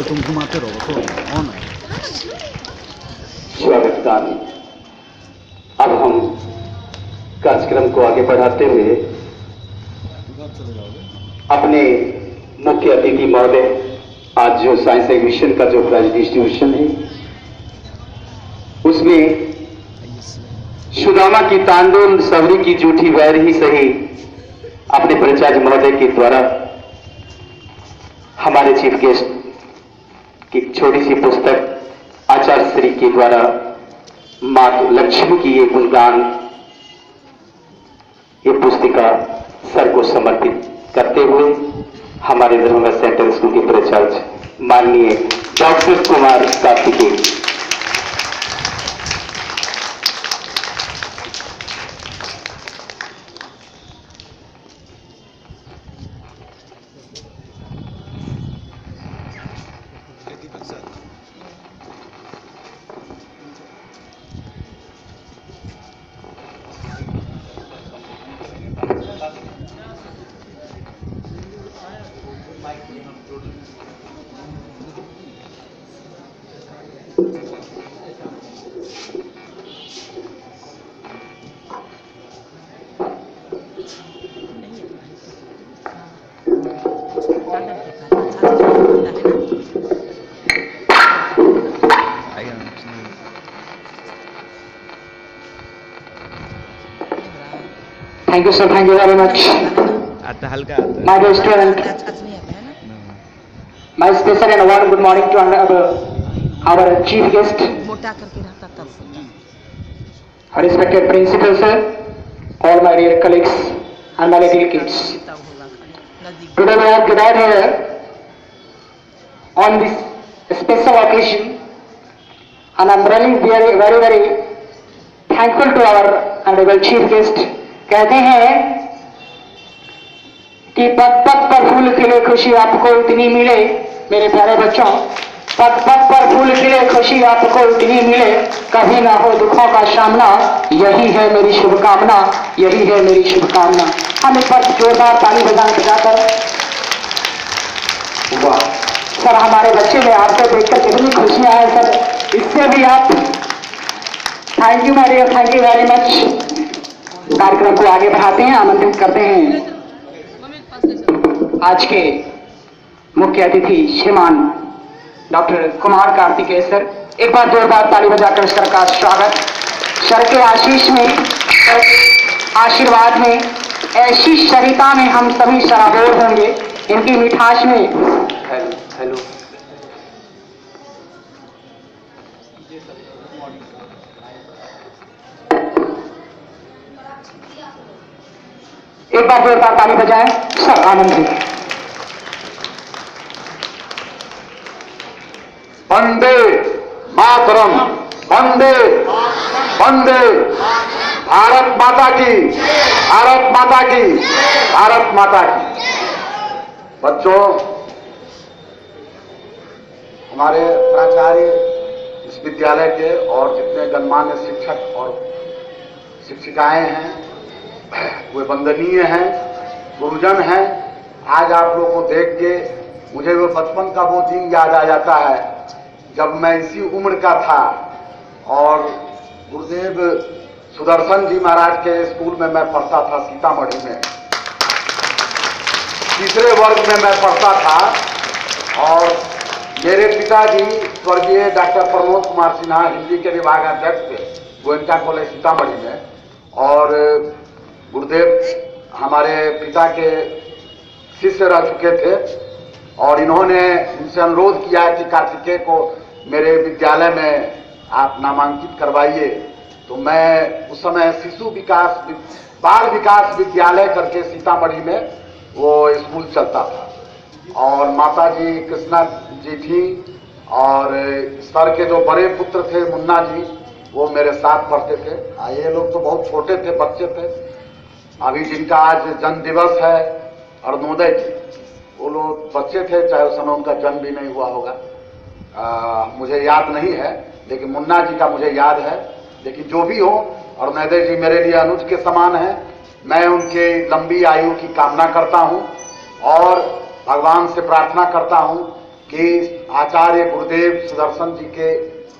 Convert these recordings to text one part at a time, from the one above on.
तुम घुमाते रहो तो ऑन है। स्वागतकार, अब हम कार्यक्रम को आगे बढ़ाते हुए अपने मुख्य अतिथि महोदय, आज जो साइंस एग्जीबिशन का जो प्राइज डिस्ट्रीब्यूशन है उसमें सुदामा की तांडुल सबरी की जूठी वैर ही सही अपने प्राचार्य महोदय के द्वारा हमारे चीफ गेस्ट की छोटी सी पुस्तक आचार्य श्री के द्वारा मां लक्ष्मी की ये गुणगान, ये पुस्तिका सर को समर्पित करते हुए हमारे धर्मगढ़ सेंट्रल स्कूल के प्राचार्य माननीय doctor Kumar Kartikeya. Thank you, sir. Thank you very much. My dear student, my special and warm good morning to our chief guest, respected principal sir, all my dear colleagues and my little kids. Today we have gathered here on this special occasion, and I'm really very thankful to our honorable chief guest. कहते हैं कि पग पग पर फूल खिले खुशी आपको इतनी मिले, मेरे प्यारे बच्चों, पग पग पर फूल खिले खुशी आपको इतनी मिले, कभी ना हो दुखों का सामना, यही है मेरी शुभकामना, यही है मेरी शुभकामना। हम एक बार जोरदार ताली बजाकर वाह सर, हमारे बच्चे में आपको देखकर कितनी खुशियां हैं सर, इससे भी आप thank you my dear, thank you very much. कार्यक्रम को आगे बढ़ाते हैं, आमंत्रित करते हैं आज के मुख्य अतिथि श्रीमान डॉक्टर कुमार कार्तिकेय सर। एक बार जोरदार ताली बजाकर सर का स्वागत। सर के आशीष में, सर के आशीर्वाद में, ऐसी सरिता में हम सभी सराबोर होंगे, इनकी मिठास में। हेलो एक बार जोरदार ताली बजाएं सर, आनंदित। वंदे मातरम, वंदे वंदे, भारत माता की, भारत माता की, भारत माता की। बच्चों, हमारे प्राचार्य इस विद्यालय के और जितने गणमान्य शिक्षक और शिक्षिकाएं हैं वे वंदनीय हैं, गुरुजन हैं। आज आप लोगों को देख के मुझे वो बचपन का वो दिन याद आ जाता है जब मैं इसी उम्र का था और गुरुदेव सुदर्शन जी महाराज के स्कूल में मैं पढ़ता था, सीतामढ़ी में तीसरे वर्ग में मैं पढ़ता था। और मेरे पिताजी स्वर्गीय डॉक्टर प्रमोद कुमार सिन्हा हिंदी के विभागाध्यक्ष थे गोयनका कॉलेज सीतामढ़ी में, और गुरुदेव हमारे पिता के शिष्य रह चुके थे और इन्होंने उनसे अनुरोध किया कि कार्तिकेय को मेरे विद्यालय में आप नामांकित करवाइए। तो मैं उस समय शिशु विकास बाल विकास विद्यालय करके सीतामढ़ी में वो स्कूल चलता था, और माता जी कृष्णा जी थी और सर के जो बड़े पुत्र थे मुन्ना जी, वो मेरे साथ पढ़ते थे। ये लोग तो बहुत छोटे थे, बच्चे थे। अभी जिनका आज जन्म दिवस है अरुणोदय जी, वो लोग बच्चे थे, चाहे उस समय उनका जन्म भी नहीं हुआ होगा, मुझे याद नहीं है, लेकिन मुन्ना जी का मुझे याद है। लेकिन जो भी हो, अरुणोदय जी मेरे लिए अनुज के समान हैं। मैं उनके लंबी आयु की कामना करता हूं और भगवान से प्रार्थना करता हूं कि आचार्य गुरुदेव सुदर्शन जी के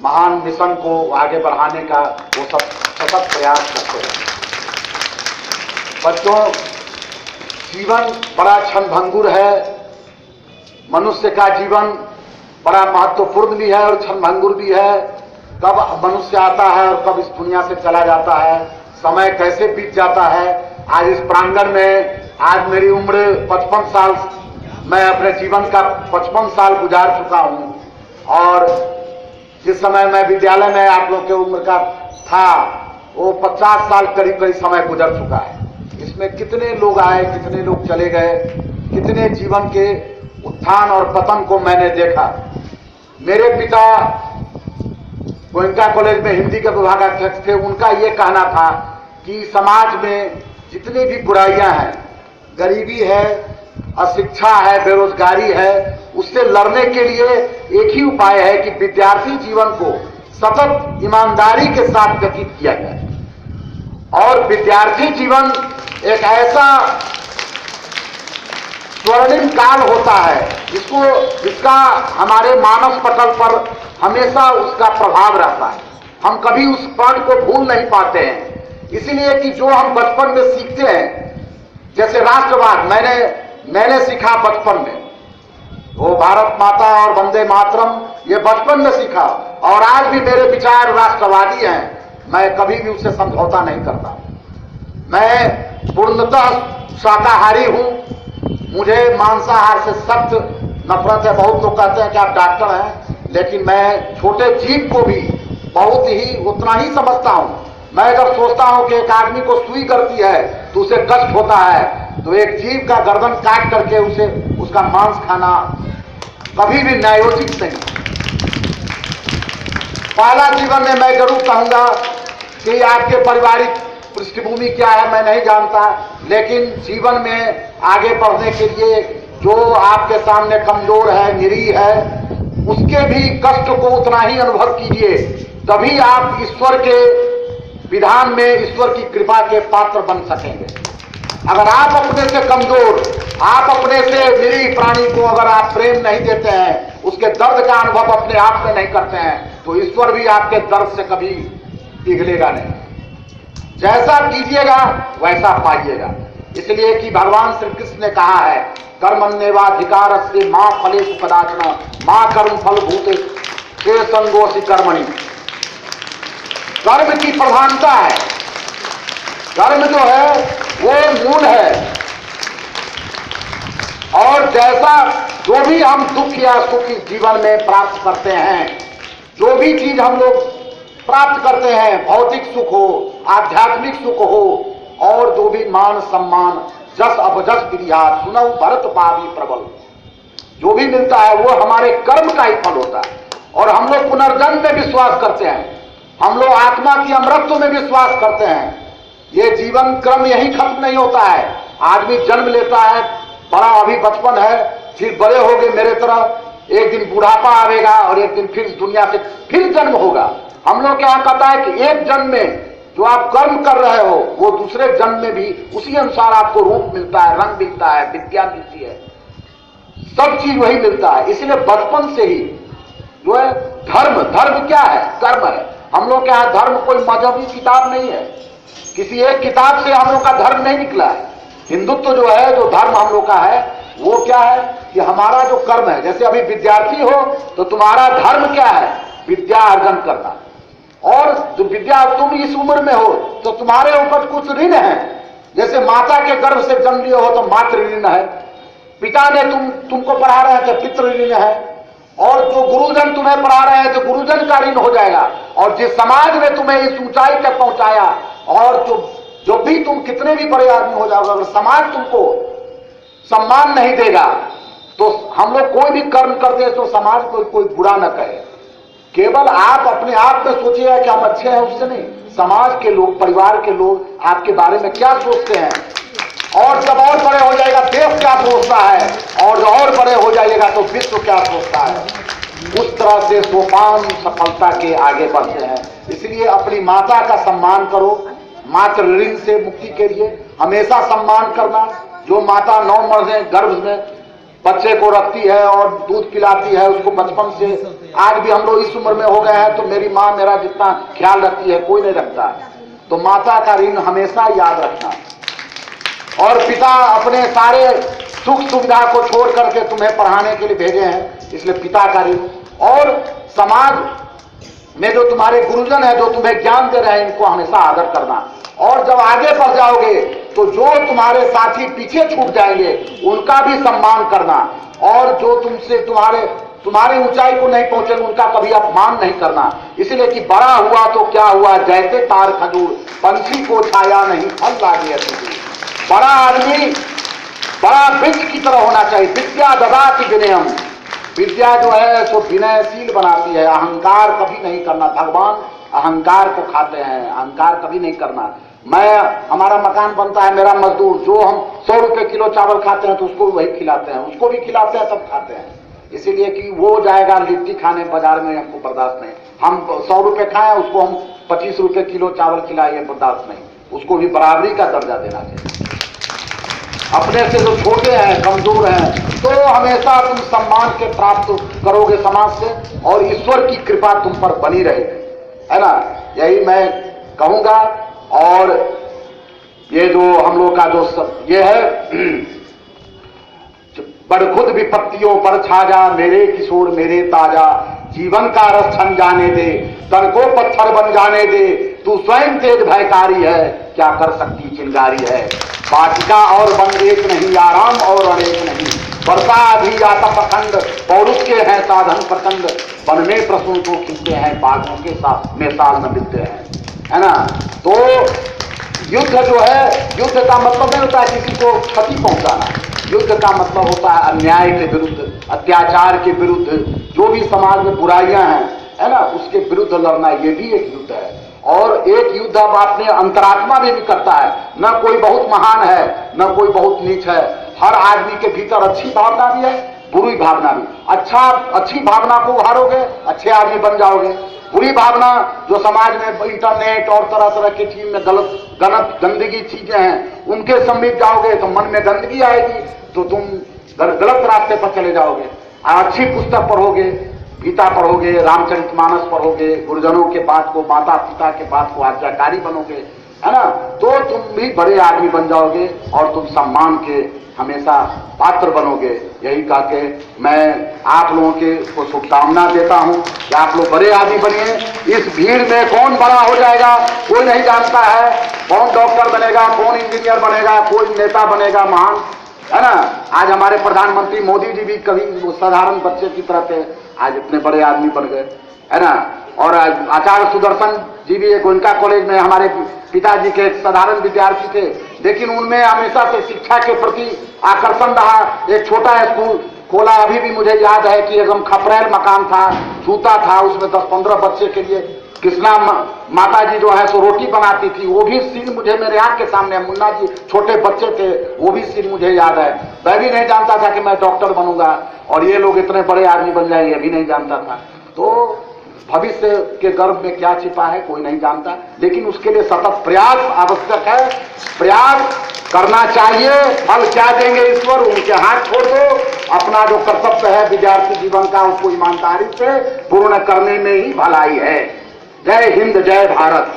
महान मिशन को आगे बढ़ाने का वो सब सतत प्रयास करते हैं। बच्चों, जीवन बड़ा क्षणभंगुर है। मनुष्य का जीवन बड़ा महत्वपूर्ण भी है और क्षणभंगुर भी है। कब मनुष्य आता है और कब इस दुनिया से चला जाता है, समय कैसे बीत जाता है। आज इस प्रांगण में आज मेरी उम्र 55 साल, मैं अपने जीवन का 55 साल गुजार चुका हूं और जिस समय मैं विद्यालय में आप लोग के उम्र का था वो 50 साल करीब करीब समय गुजर चुका है। इसमें कितने लोग आए, कितने लोग चले गए, कितने जीवन के उत्थान और पतन को मैंने देखा। मेरे पिता गोयनका कॉलेज में हिंदी के विभागाध्यक्ष थे। उनका ये कहना था कि समाज में जितनी भी बुराइयां हैं, गरीबी है, अशिक्षा है, बेरोजगारी है, उससे लड़ने के लिए एक ही उपाय है कि विद्यार्थी जीवन को सतत ईमानदारी के साथ व्यतीत किया जाए। और विद्यार्थी जीवन एक ऐसा स्वर्णिम काल होता है जिसका हमारे मानस पटल पर हमेशा उसका प्रभाव रहता है। हम कभी उस पल को भूल नहीं पाते हैं। इसलिए कि जो हम बचपन में सीखते हैं, जैसे राष्ट्रवाद मैंने सीखा बचपन में, वो भारत माता और वंदे मातरम ये बचपन में सीखा और आज भी मेरे विचार राष्ट्रवादी हैं। मैं कभी भी उससे समझौता नहीं करता। मैं पूर्णतः शाकाहारी हूं। मुझे मांसाहार से सख्त नफरत है। बहुत लोग कहते हैं कि आप डॉक्टर हैं, लेकिन मैं छोटे जीव को भी बहुत ही उतना ही समझता हूं। मैं जब सोचता हूं कि एक आदमी को सुई करती है तो उसे कष्ट होता है, तो एक जीव का गर्दन काट करके उसे उसका मांस खाना कभी भी न्यायोचित नहीं। पहला जीवन में मैं जरूर कहूंगा कि आपके पारिवारिक पृष्ठभूमि क्या है मैं नहीं जानता, लेकिन जीवन में आगे बढ़ने के लिए जो आपके सामने कमजोर है, निरीह है, उसके भी कष्ट को उतना ही अनुभव कीजिए। तभी आप ईश्वर के विधान में, ईश्वर की कृपा के पात्र बन सकेंगे। अगर आप अपने से कमजोर, आप अपने से निरीह प्राणी को अगर आप प्रेम नहीं देते हैं, उसके दर्द का अनुभव अपने आप में नहीं करते हैं, तो ईश्वर भी आपके दर्द से कभी पिघलेगा नहीं। जैसा कीजिएगा वैसा पाइएगा। इसलिए कि भगवान श्री कृष्ण ने कहा है, कर्मण्येवाधिकारस्य मा फलेषु कदाचन मा कर्म फल भूते ते संगोषि कर्मणि। कर्म की प्रधानता है। कर्म जो है वो मूल है। और जैसा जो भी हम दुख या सुख इस जीवन में प्राप्त करते हैं, जो भी चीज हम लोग प्राप्त करते हैं, भौतिक सुख हो, आध्यात्मिक सुख हो, और जो भी मान सम्मान, जस अपजस विधिया सुनऊ भरत पावी प्रबल, जो भी मिलता है वो हमारे कर्म का ही फल होता है। और हम लोग पुनर्जन्म में विश्वास करते हैं, हम लोग आत्मा की अमृतत्व में विश्वास करते हैं। ये जीवन क्रम यही खत्म नहीं होता है। आदमी जन्म लेता है, बड़ा अभी बचपन है, फिर बड़े हो गए मेरे तरह, एक दिन बुढ़ापा आएगा और एक दिन फिर दुनिया से फिर जन्म होगा। हम लोग क्या कहता है कि एक जन्म में जो आप कर्म कर रहे हो वो दूसरे जन्म में भी उसी अनुसार आपको रूप मिलता है, रंग मिलता है, विद्या मिलती है, सब चीज वही मिलता है। इसलिए बचपन से ही जो है धर्म क्या है? कर्म है। हम लोग क्या है, धर्म कोई मजहबी किताब नहीं है, किसी एक किताब से हम लोग का धर्म नहीं निकला है। हिंदुत्व जो है, जो धर्म हम लोग का है, वो क्या है कि हमारा जो कर्म है, जैसे अभी विद्यार्थी हो तो तुम्हारा धर्म क्या है? विद्या अर्जन करना। और जो विद्या तुम इस उम्र में हो तो तुम्हारे ऊपर कुछ ऋण है। जैसे माता के गर्भ से जन्म लिए हो तो मातृ ऋण है, पिता ने तुमको पढ़ा रहे हैं तो पितृ ऋण है, और जो गुरुजन तुम्हें पढ़ा रहे हैं तो गुरुजन का ऋण हो जाएगा। और जिस समाज ने तुम्हें इस ऊंचाई तक पहुंचाया, और जो भी तुम कितने भी बड़े आदमी हो जाओगे, अगर समाज तुमको सम्मान नहीं देगा तो हम लोग कोई भी कर्म करते हैं तो समाज को कोई बुरा न कहे। केवल आप अपने आप में सोचिए कि हम अच्छे हैं, उससे नहीं, समाज के लोग, परिवार के लोग आपके बारे में क्या सोचते हैं। और जब और बड़े हो जाएगा देश क्या सोचता है, और जब और बड़े हो जाइएगा तो विश्व क्या सोचता है। उस तरह से सोपान सफलता के आगे बढ़ते हैं। इसलिए अपनी माता का सम्मान करो, मातृ ऋण से मुक्ति के लिए हमेशा सम्मान करना। जो माता 9 महीने गर्भ में बच्चे को रखती है और दूध पिलाती है उसको बचपन से। आज भी हम लोग इस उम्र में हो गए हैं तो मेरी माँ मेरा जितना ख्याल रखती है कोई नहीं रखता। तो माता का ऋण हमेशा याद रखना। और पिता अपने सारे सुख सुविधा को छोड़ करके तुम्हें पढ़ाने के लिए भेजे हैं, इसलिए पिता का ऋण। और समाज में जो तुम्हारे गुरुजन है जो तुम्हें ज्ञान दे रहे हैं इनको हमेशा आदर करना। और जब आगे बढ़ जाओगे तो जो तुम्हारे साथी पीछे छूट जाएंगे उनका भी सम्मान करना। और जो तुमसे तुम्हारी ऊंचाई को नहीं पहुंचेंगे उनका कभी अपमान नहीं करना। इसलिए कि बड़ा हुआ तो क्या हुआ, जैसे तार खजूर, पंछी को छाया नहीं फल लागे अतिथि। बड़ा आदमी बड़ा वृक्ष की तरह होना चाहिए। विद्या ददाति विनयम, विद्या जो है सो विनयशील बनाती है। अहंकार कभी नहीं करना। भगवान अहंकार को खाते हैं, अहंकार कभी नहीं करना। हमारा मकान बनता है, मेरा मजदूर जो हम 100 रुपए किलो चावल खाते हैं तो उसको वही खिलाते हैं, उसको भी खिलाते हैं तब खाते हैं। इसीलिए कि वो जाएगा लिट्टी खाने बाजार में, हमको बर्दाश्त नहीं। हम 100 रुपए खाएं उसको हम 25 रुपए किलो चावल खिलाए, बर्दाश्त नहीं। उसको भी बराबरी का दर्जा देना चाहिए। अपने से जो छोटे हैं कमजोर हैं तो हमेशा तुम सम्मान के प्राप्त करोगे समाज से और ईश्वर की कृपा तुम पर बनी रहेगी, है ना। यही मैं कहूंगा। और ये जो हम लोग का जो ये है बड़ खुद विपत्तियों पर छा जा मेरे किशोर मेरे ताजा, जीवन का रस छन जाने दे तन को पत्थर बन जाने दे, तू स्वयं तेज भयकारी है क्या कर सकती चिंगारी है। वाटिका और वन एक नहीं, आराम और अनेक नहीं, वर्षा भी आता प्रखंड, पौरुष के हैं साधन प्रचंड, वन में प्रसून को खिलते हैं बाघों के साथ में साल में मिलते हैं, है ना। तो युद्ध जो है, युद्ध का मतलब नहीं होता है किसी को क्षति पहुंचाना। युद्ध का मतलब होता है अन्याय के विरुद्ध, अत्याचार के विरुद्ध, जो भी समाज में बुराइयां हैं, है ना, उसके विरुद्ध लड़ना, ये भी एक युद्ध है। और एक युद्ध अब अपने अंतरात्मा में भी करता है। न कोई बहुत महान है न कोई बहुत नीच है। हर आदमी के भीतर अच्छी भावना भी है, बुरी भावना भी। अच्छी भावना को उभारोगे अच्छे आदमी बन जाओगे। बुरी भावना जो समाज में इंटरनेट और तरह तरह की चीज में गलत गंदगी चीजें हैं उनके समीप जाओगे तो मन में गंदगी आएगी तो तुम गलत रास्ते पर चले जाओगे। अच्छी पुस्तक पढ़ोगे, गीता पढ़ोगे, रामचरितमानस पढ़ोगे, गुरुजनों के बात को, माता पिता के बात को आज्ञाकारी बनोगे, है ना, तो तुम भी बड़े आदमी बन जाओगे और तुम सम्मान के हमेशा पात्र बनोगे। यही कह के मैं आप लोगों को शुभकामना देता हूं कि आप लोग बड़े आदमी बनिए। इस भीड़ में कौन बड़ा हो जाएगा कोई नहीं जानता है। कौन डॉक्टर बनेगा, कौन इंजीनियर बनेगा, कोई नेता बनेगा महान, है ना। आज हमारे प्रधानमंत्री मोदी जी भी कभी साधारण बच्चे की तरह थे, आज इतने बड़े आदमी बन गए, है ना। और आचार्य सुदर्शन जी भी गोयनका कॉलेज में हमारे पिताजी के एक साधारण विद्यार्थी थे, लेकिन उनमें हमेशा से शिक्षा के प्रति आकर्षण रहा। एक छोटा स्कूल खोला, अभी भी मुझे याद है कि एकदम खपरेल मकान था, जूता था, उसमें 10-15 बच्चे के लिए कृष्णा माता जी जो है सो रोटी बनाती थी। वो भी सीन मुझे मेरे आंख के सामने, मुन्ना जी छोटे बच्चे थे, वो भी सीन मुझे याद है। मैं भी नहीं जानता था कि मैं डॉक्टर बनूंगा और ये लोग इतने बड़े आदमी बन जाएंगे, भी नहीं जानता था। तो भविष्य के गर्भ में क्या छिपा है कोई नहीं जानता, लेकिन उसके लिए सतत प्रयास आवश्यक है। प्रयास करना चाहिए। फल क्या देंगे ईश्वर, उनके हाथ छोड़ दो। अपना जो कर्तव्य है विद्यार्थी जीवन का उसको ईमानदारी से पूर्ण करने में ही भलाई है। जय हिंद, जय Bharat.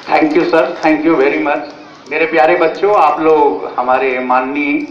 Thank you sir, thank you very much. मेरे प्यारे बच्चों, आप लोग हमारे माननीय